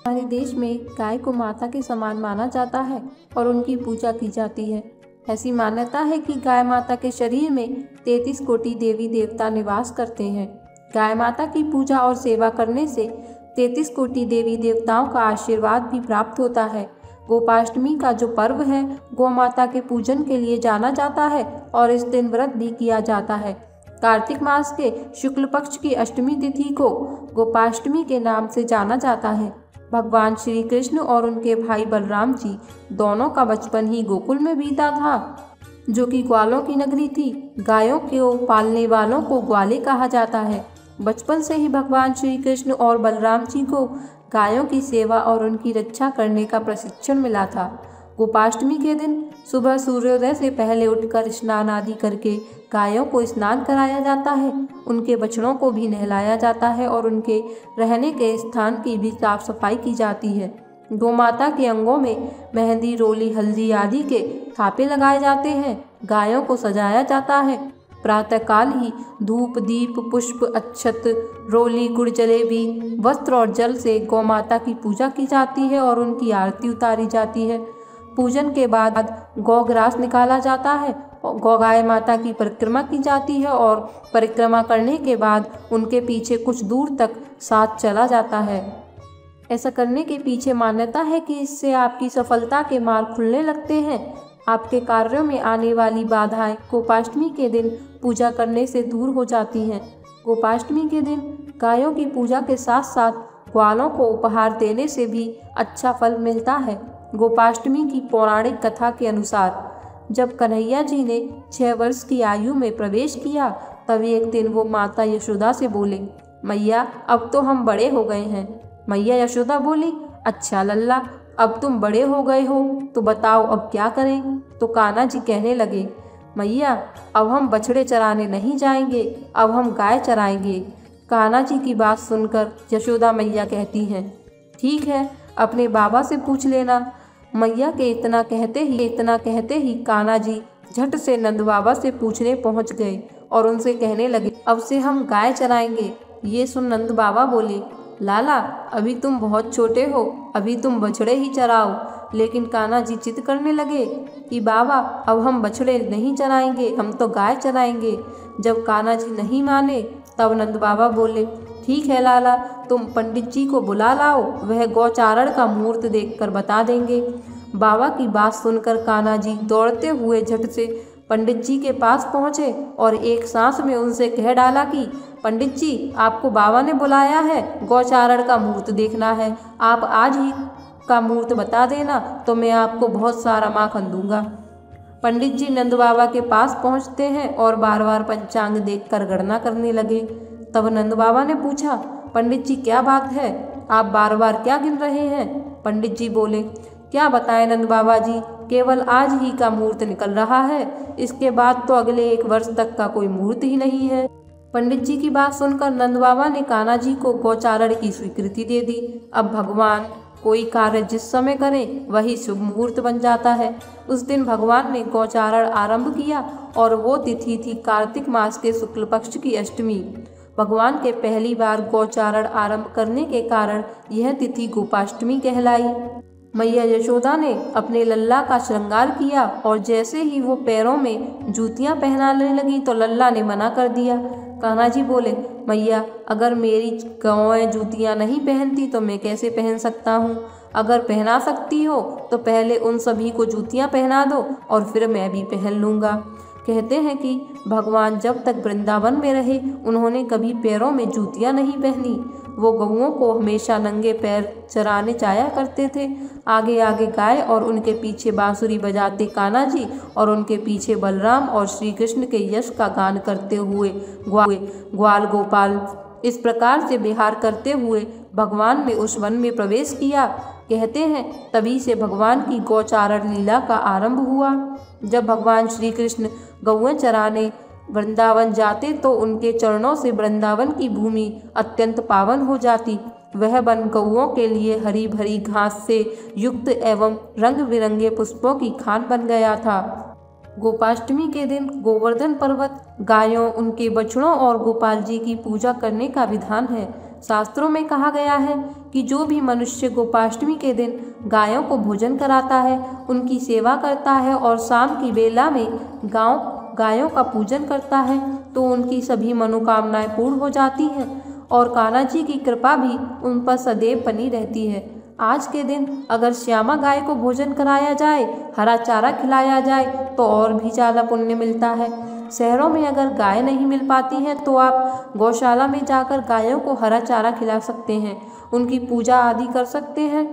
हमारे देश में गाय को माता के समान माना जाता है और उनकी पूजा की जाती है। ऐसी मान्यता है कि गाय माता के शरीर में 33 कोटि देवी देवता निवास करते हैं। गाय माता की पूजा और सेवा करने से 33 कोटि देवी देवताओं का आशीर्वाद भी प्राप्त होता है। गोपाष्टमी का जो पर्व है गौ माता के पूजन के लिए जाना जाता है और इस दिन व्रत भी किया जाता है। कार्तिक मास के शुक्ल पक्ष की अष्टमी तिथि को गोपाष्टमी के नाम से जाना जाता है। भगवान श्री कृष्ण और उनके भाई बलराम जी दोनों का बचपन ही गोकुल में बीता था, जो कि ग्वालों की नगरी थी। गायों को पालने वालों को ग्वाले कहा जाता है। बचपन से ही भगवान श्री कृष्ण और बलराम जी को गायों की सेवा और उनकी रक्षा करने का प्रशिक्षण मिला था। गोपाष्टमी के दिन सुबह सूर्योदय से पहले उठकर स्नान आदि करके गायों को स्नान कराया जाता है। उनके बछड़ों को भी नहलाया जाता है और उनके रहने के स्थान की भी साफ सफाई की जाती है। गौ माता के अंगों में मेहंदी, रोली, हल्दी आदि के थापे लगाए जाते हैं। गायों को सजाया जाता है। प्रातःकाल ही धूप, दीप, पुष्प, अक्षत, रोली, गुड़, जलेबी, वस्त्र और जल से गौ माता की पूजा की जाती है और उनकी आरती उतारी जाती है। पूजन के बाद गौग्रास निकाला जाता है। गौ गाय माता की परिक्रमा की जाती है और परिक्रमा करने के बाद उनके पीछे कुछ दूर तक साथ चला जाता है। ऐसा करने के पीछे मान्यता है कि इससे आपकी सफलता के मार्ग खुलने लगते हैं। आपके कार्यों में आने वाली बाधाएं गोपाष्टमी के दिन पूजा करने से दूर हो जाती हैं। गोपाष्टमी के दिन गायों की पूजा के साथ साथ ग्वालों को उपहार देने से भी अच्छा फल मिलता है। गोपाष्टमी की पौराणिक कथा के अनुसार जब कन्हैया जी ने 6 वर्ष की आयु में प्रवेश किया, तब एक दिन वो माता यशोदा से बोले, मैया अब तो हम बड़े हो गए हैं। मैया यशोदा बोली, अच्छा लल्ला, अब तुम बड़े हो गए हो तो बताओ अब क्या करें। तो कान्हा जी कहने लगे, मैया अब हम बछड़े चराने नहीं जाएंगे, अब हम गाय चराएंगे। कान्हा जी की बात सुनकर यशोदा मैया कहती हैं, ठीक है, अपने बाबा से पूछ लेना। मैया के इतना कहते ही कान्हा जी झट से नंद बाबा से पूछने पहुंच गए और उनसे कहने लगे, अब से हम गाय चराएंगे। ये सुन नंद बाबा बोले, लाला अभी तुम बहुत छोटे हो, अभी तुम बछड़े ही चराओ। लेकिन कान्हा जी जिद करने लगे कि बाबा अब हम बछड़े नहीं चराएंगे, हम तो गाय चराएंगे। जब कान्हा जी नहीं माने तब नंद बाबा बोले, ठीक है लाला, तुम पंडित जी को बुला लाओ, वह गौचारण का मुहूर्त देखकर बता देंगे। बाबा की बात सुनकर कान्हा जी दौड़ते हुए झट से पंडित जी के पास पहुँचे और एक सांस में उनसे कह डाला कि पंडित जी आपको बाबा ने बुलाया है, गौचारण का मुहूर्त देखना है। आप आज ही का मुहूर्त बता देना तो मैं आपको बहुत सारा माखन दूंगा। पंडित जी नंद बाबा के पास पहुंचते हैं और बार बार पंचांग देखकर गणना करने लगे। तब नंद बाबा ने पूछा, पंडित जी क्या बात है, आप बार बार क्या गिन रहे हैं। पंडित जी बोले, क्या बताएं नंद बाबा जी, केवल आज ही का मुहूर्त निकल रहा है, इसके बाद तो अगले 1 वर्ष तक का कोई मुहूर्त ही नहीं है। पंडित जी की बात सुनकर नंद बाबा ने कान्हा जी को गौचारण की स्वीकृति दे दी। अब भगवान कोई कार्य जिस समय करें वही शुभ मुहूर्त बन जाता है। उस दिन भगवान ने गौचारण आरंभ किया और वो तिथि थी कार्तिक मास के शुक्ल पक्ष की अष्टमी। भगवान के पहली बार गौचारण आरंभ करने के कारण यह तिथि गोपाष्टमी कहलाई। मैया यशोदा ने अपने लल्ला का श्रृंगार किया और जैसे ही वो पैरों में जूतियां पहनाने लगी तो लल्ला ने मना कर दिया। कान्हा जी बोले, मैया अगर मेरी गौएं जूतियां नहीं पहनती तो मैं कैसे पहन सकता हूँ। अगर पहना सकती हो तो पहले उन सभी को जूतियां पहना दो और फिर मैं भी पहन लूँगा। कहते हैं कि भगवान जब तक वृंदावन में रहे उन्होंने कभी पैरों में जूतियां नहीं पहनी। वो गौओं को हमेशा नंगे पैर चराने जाया करते थे। आगे आगे गाय और उनके पीछे बांसुरी बजाते कान्हा जी और उनके पीछे बलराम और श्री कृष्ण के यश का गान करते हुए ग्वाल गोपाल इस प्रकार से विहार करते हुए भगवान ने उस वन में प्रवेश किया। कहते हैं तभी से भगवान की गौचारण लीला का आरंभ हुआ। जब भगवान श्री कृष्ण गौएं चराने वृंदावन जाते तो उनके चरणों से वृंदावन की भूमि अत्यंत पावन हो जाती। वह वन गौओं के लिए हरी भरी घास से युक्त एवं रंग बिरंगे पुष्पों की खान बन गया था। गोपाष्टमी के दिन गोवर्धन पर्वत, गायों, उनके बछड़ों और गोपाल जी की पूजा करने का विधान है। शास्त्रों में कहा गया है कि जो भी मनुष्य गोपाष्टमी के दिन गायों को भोजन कराता है, उनकी सेवा करता है और शाम की बेला में गायों का पूजन करता है तो उनकी सभी मनोकामनाएं पूर्ण हो जाती हैं और कान्हा जी की कृपा भी उन पर सदैव बनी रहती है। आज के दिन अगर श्यामा गाय को भोजन कराया जाए, हरा चारा खिलाया जाए तो और भी ज़्यादा पुण्य मिलता है। शहरों में अगर गाय नहीं मिल पाती हैं तो आप गौशाला में जाकर गायों को हरा चारा खिला सकते हैं, उनकी पूजा आदि कर सकते हैं।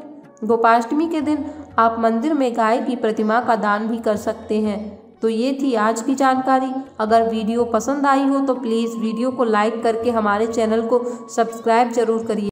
गोपाष्टमी के दिन आप मंदिर में गाय की प्रतिमा का दान भी कर सकते हैं। तो ये थी आज की जानकारी। अगर वीडियो पसंद आई हो तो प्लीज़ वीडियो को लाइक करके हमारे चैनल को सब्सक्राइब जरूर करिए।